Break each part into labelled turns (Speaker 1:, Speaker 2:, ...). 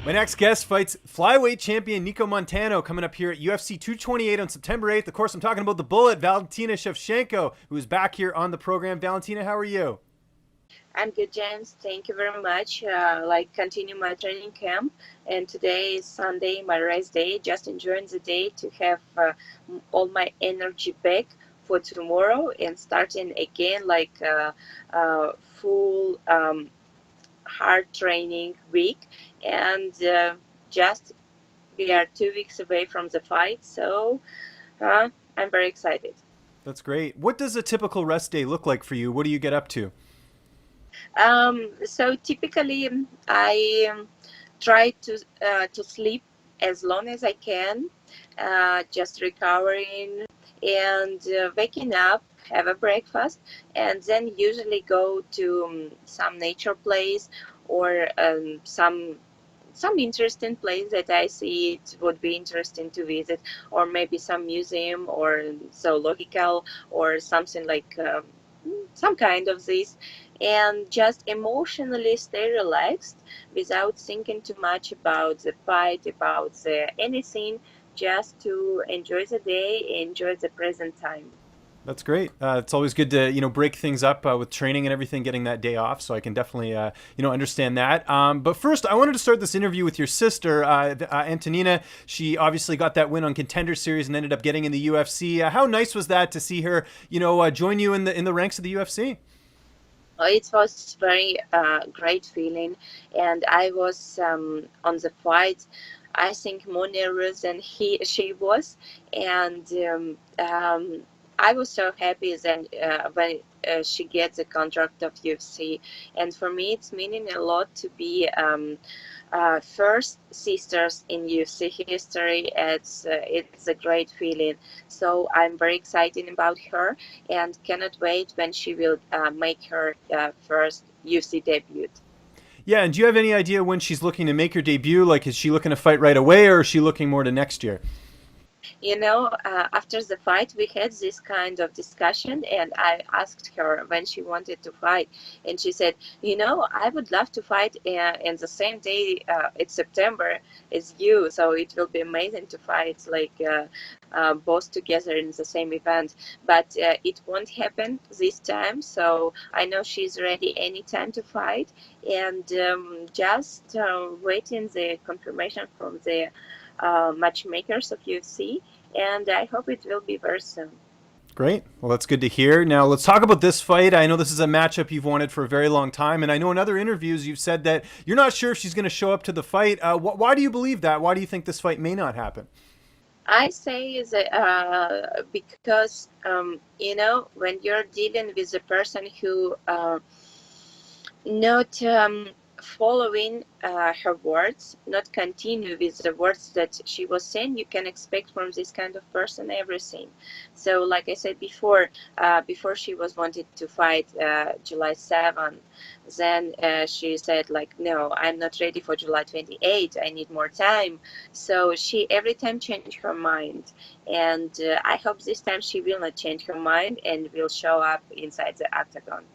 Speaker 1: My next guest fights flyweight champion Nicco Montano coming up here at UFC 228 on September 8th. Of course, I'm talking about the Bullet, Valentina Shevchenko, who is back here on the program. Valentina, how are you?
Speaker 2: I'm good, James. Thank you very much. Continue my training camp, and today is Sunday, my rest day. Just enjoying the day to have all my energy back for tomorrow and starting again full hard training week. And just we are 2 weeks away from the fight, so I'm very excited.
Speaker 1: That's great. What does a typical rest day look like for you? What do you get up to?
Speaker 2: So typically, I try to sleep as long as I can, just recovering and waking up, have a breakfast, and then usually go to some nature place or some interesting place that I see it would be interesting to visit, or maybe some museum or zoological or something like some kind of this, and just emotionally stay relaxed without thinking too much about the fight, about anything, just to enjoy the day, enjoy the present time.
Speaker 1: That's great. It's always good to break things up with training and everything, getting that day off. So I can definitely understand that. But first, I wanted to start this interview with your sister, Antonina. She obviously got that win on Contender Series and ended up getting in the UFC. How nice was that to see her join you in the ranks of the UFC?
Speaker 2: It was very great feeling, and I was on the fight, I think, more nervous than she was, and I was so happy then when she gets the contract of UFC, and for me it's meaning a lot to be first sisters in UFC history. It's a great feeling, so I'm very excited about her and cannot wait when she will make her first UFC debut.
Speaker 1: Yeah, and do you have any idea when she's looking to make her debut? Like, is she looking to fight right away, or is she looking more to next year?
Speaker 2: After the fight, we had this kind of discussion, and I asked her when she wanted to fight, and she said, I would love to fight in the same day, it's September, as you, so it will be amazing to fight both together in the same event, but it won't happen this time, so I know she's ready anytime to fight, and just waiting the confirmation from the matchmakers of UFC, and I hope it will be very soon.
Speaker 1: Great. Well, that's good to hear. Now, let's talk about this fight. I know this is a matchup you've wanted for a very long time, and I know in other interviews you've said that you're not sure if she's going to show up to the fight. Why do you believe that? Why do you think this fight may not happen?
Speaker 2: I say that because when you're dealing with a person who not following her words, not continue with the words that she was saying, you can expect from this kind of person everything. So, like I said before she was wanted to fight July 7th, then she said no, I'm not ready for July 28th. I need more time. So she every time changed her mind, and I hope this time she will not change her mind and will show up inside the octagon.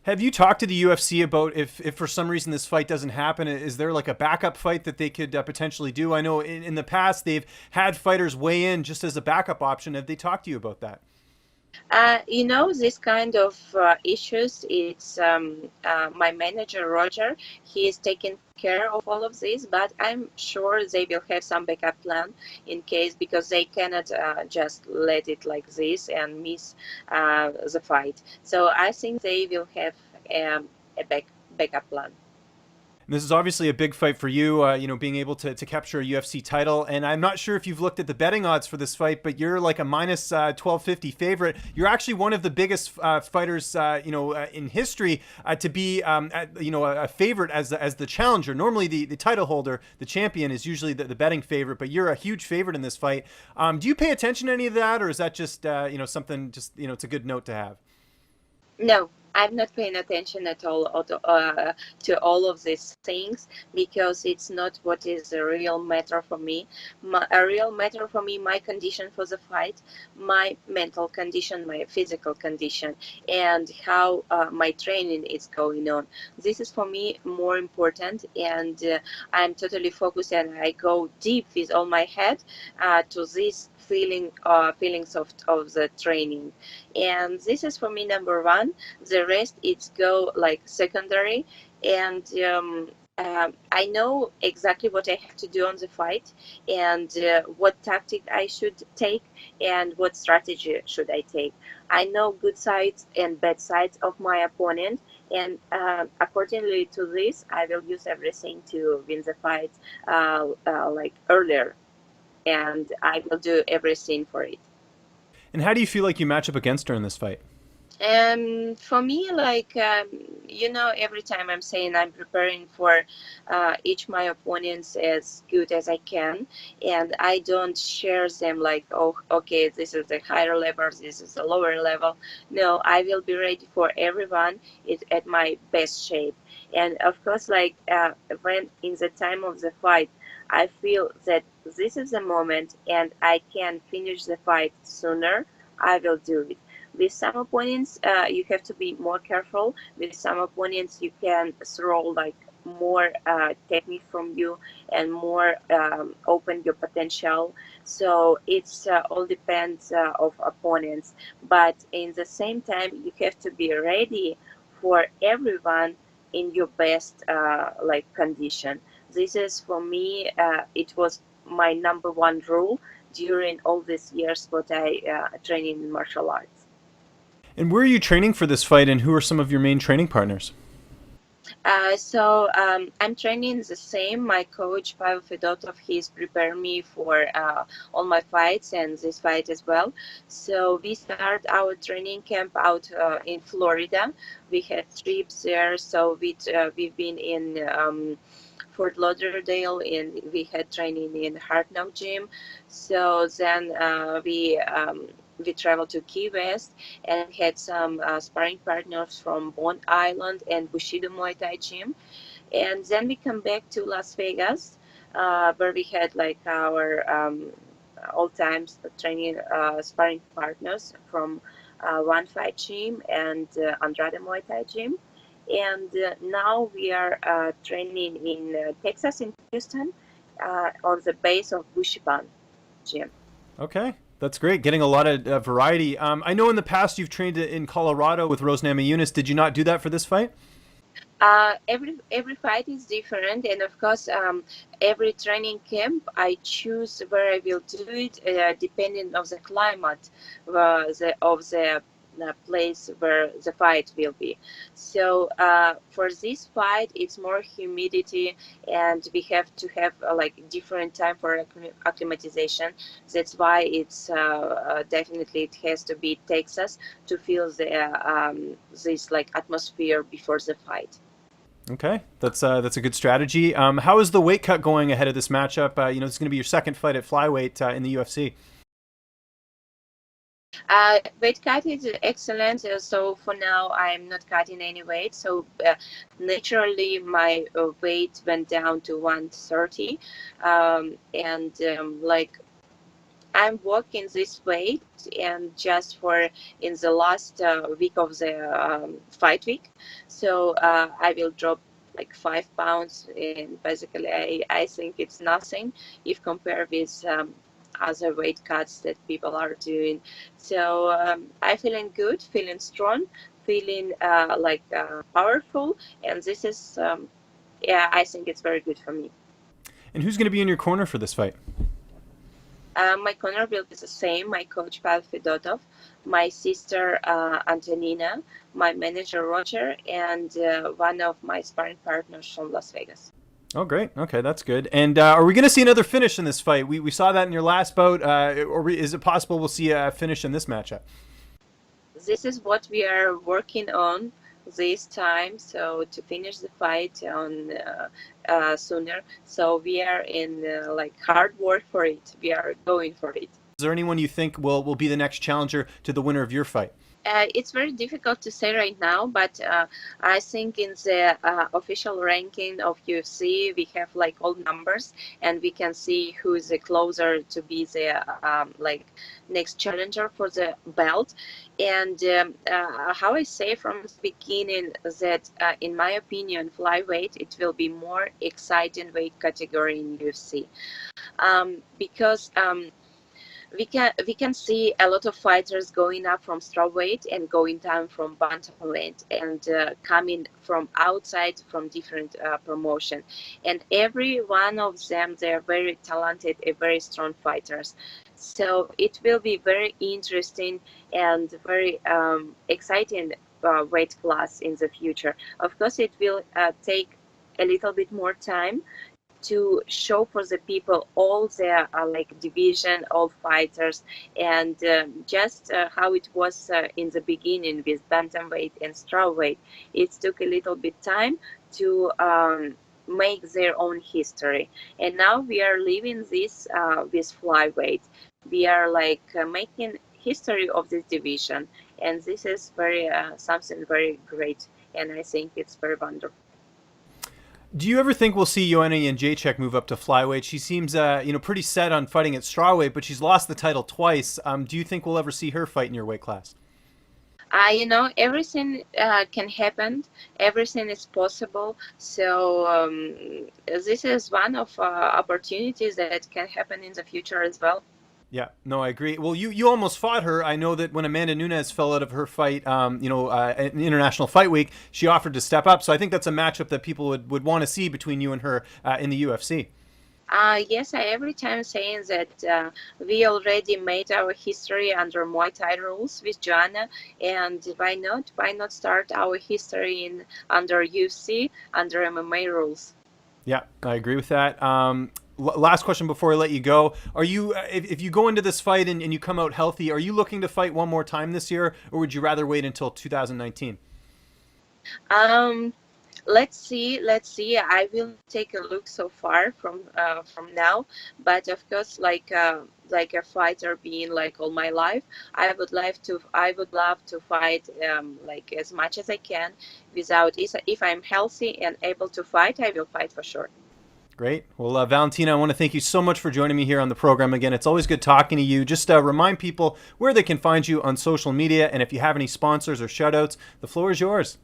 Speaker 1: Have you talked to the UFC about if for some reason this fight doesn't happen, is there like a backup fight that they could potentially do? I know in the past they've had fighters weigh in just as a backup option. Have they talked to you about that?
Speaker 2: This kind of issues, it's my manager, Roger. He is taking care of all of this, but I'm sure they will have some backup plan in case, because they cannot just let it like this and miss the fight. So I think they will have a backup plan.
Speaker 1: And this is obviously a big fight for you, being able to capture a UFC title. And I'm not sure if you've looked at the betting odds for this fight, but you're like a minus 1250 favorite. You're actually one of the biggest fighters, in history to be, a favorite as the challenger. Normally, the title holder, the champion, is usually the betting favorite, but you're a huge favorite in this fight. Do you pay attention to any of that, or is that just, something? Just it's a good note to have.
Speaker 2: No, I'm not paying attention at all to all of these things because it's not what is a real matter for me. A real matter for me, my condition for the fight, my mental condition, my physical condition, and how my training is going on. This is for me more important, and I'm totally focused and I go deep with all my head to this feelings of the training, and this is for me number one. The rest it's go like secondary, and I know exactly what I have to do on the fight, and what tactic I should take, and what strategy should I take. I know good sides and bad sides of my opponent, and accordingly to this I will use everything to win the fight like earlier, and I will do everything for it.
Speaker 1: And how do you feel like you match up against her in this fight?
Speaker 2: For me, like every time I'm saying I'm preparing for each my opponents as good as I can, and I don't share them like, oh, okay, this is the higher level, this is the lower level. No, I will be ready for everyone. It's at my best shape, and of course, like when in the time of the fight, I feel that this is the moment, and I can finish the fight sooner. I will do it. With some opponents, you have to be more careful. With some opponents, you can throw like more technique from you and more open your potential. So it's all depends of opponents. But in the same time, you have to be ready for everyone in your best like condition. This is for me. It was my number one rule during all these years what I training in martial arts.
Speaker 1: And where are you training for this fight, and who are some of your main training partners?
Speaker 2: I'm training the same. My coach Pavel Fedotov, he's prepared me for all my fights and this fight as well. So we start our training camp out in Florida. We had trips there. So we've been in Fort Lauderdale, and we had training in Hartnell Gym. So then we traveled to Key West and had some sparring partners from Bond Island and Bushido Muay Thai Gym. And then we come back to Las Vegas, where we had like our all times training sparring partners from One Fight Gym and Andrade Muay Thai Gym. And now we are training in Texas, in Houston, on the base of Bushiban Gym.
Speaker 1: Okay, that's great. Getting a lot of variety. I know in the past you've trained in Colorado with Rose Namajunas. Did you not do that for this fight?
Speaker 2: Every fight is different, and of course, every training camp I choose where I will do it, depending of the climate, of the place where the fight will be. So for this fight, it's more humidity, and we have to have like different time for acclimatization. That's why it's definitely it has to be Texas to feel the this like atmosphere before the fight.
Speaker 1: Okay, that's a good strategy. How is the weight cut going ahead of this matchup? It's going to be your second fight at flyweight in the UFC.
Speaker 2: Weight cut is excellent. So for now, I'm not cutting any weight. So naturally, my weight went down to 130, and like I'm working this weight, and just for in the last week of the fight week, so I will drop like 5 pounds, and basically I think it's nothing if compared with other weight cuts that people are doing. So I feeling good, feeling strong, feeling powerful, and this is yeah, I think it's very good for me.
Speaker 1: And who's going to be in your corner for this fight?
Speaker 2: My corner will be the same. My coach Pavel Fedotov, my sister Antonina, my manager Roger, and one of my sparring partners from Las Vegas.
Speaker 1: Oh, great. Okay, that's good. And are we going to see another finish in this fight? We saw that in your last bout. Is it possible we'll see a finish in this matchup?
Speaker 2: This is what we are working on this time. So to finish the fight on sooner. So we are in like hard work for it. We are going for it.
Speaker 1: Is there anyone you think will be the next challenger to the winner of your fight?
Speaker 2: It's very difficult to say right now, but I think in the official ranking of UFC, we have like all numbers, and we can see who is closer to be the like next challenger for the belt. And how I say from the beginning that, in my opinion, flyweight it will be more exciting weight category in UFC, because we can see a lot of fighters going up from strawweight and going down from bantamweight, and coming from outside from different promotion, and every one of them, they are very talented and very strong fighters. So it will be very interesting and very exciting weight class in the future. Of course, it will take a little bit more time to show for the people all their like division, all fighters, and just how it was in the beginning with bantamweight and strawweight. It took a little bit time to make their own history, and now we are living this with flyweight. We are like making history of this division, and this is very something very great, and I think it's very wonderful.
Speaker 1: Do you ever think we'll see Joanna Jędrzejczyk move up to flyweight? She seems, pretty set on fighting at strawweight, but she's lost the title twice. Do you think we'll ever see her fight in your weight class?
Speaker 2: Everything can happen. Everything is possible. So this is one of opportunities that can happen in the future as well.
Speaker 1: Yeah, no, I agree. Well, you almost fought her. I know that when Amanda Nunes fell out of her fight, in International Fight Week, she offered to step up. So I think that's a matchup that people would want to see between you and her in the UFC.
Speaker 2: Yes, I every time saying that we already made our history under Muay Thai rules with Joanna, and why not? Why not start our history in under UFC under MMA rules?
Speaker 1: Yeah, I agree with that. Last question before I let you go: Are you, if you go into this fight and you come out healthy, are you looking to fight one more time this year, or would you rather wait until 2019?
Speaker 2: Um, let's see. Let's see. I will take a look so far from now, but of course, like a fighter being like all my life, I would love to fight like as much as I can. Without, if I'm healthy and able to fight, I will fight for sure.
Speaker 1: Great. Well, Valentina, I want to thank you so much for joining me here on the program again. It's always good talking to you. Just remind people where they can find you on social media, and if you have any sponsors or shout-outs, the floor is yours.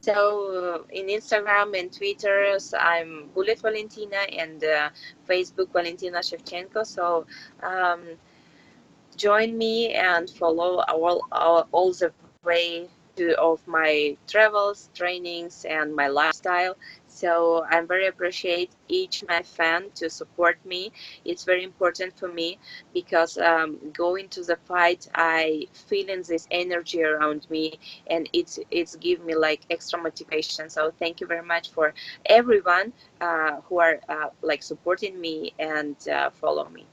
Speaker 2: So in Instagram and Twitter, so I'm Bullet Valentina, and Facebook Valentina Shevchenko. So um, join me and follow all the way of my travels, trainings, and my lifestyle. So I'm very appreciate each my fan to support me. It's very important for me because going to the fight, I feeling this energy around me, and it's give me like extra motivation. So thank you very much for everyone who are like supporting me and follow me.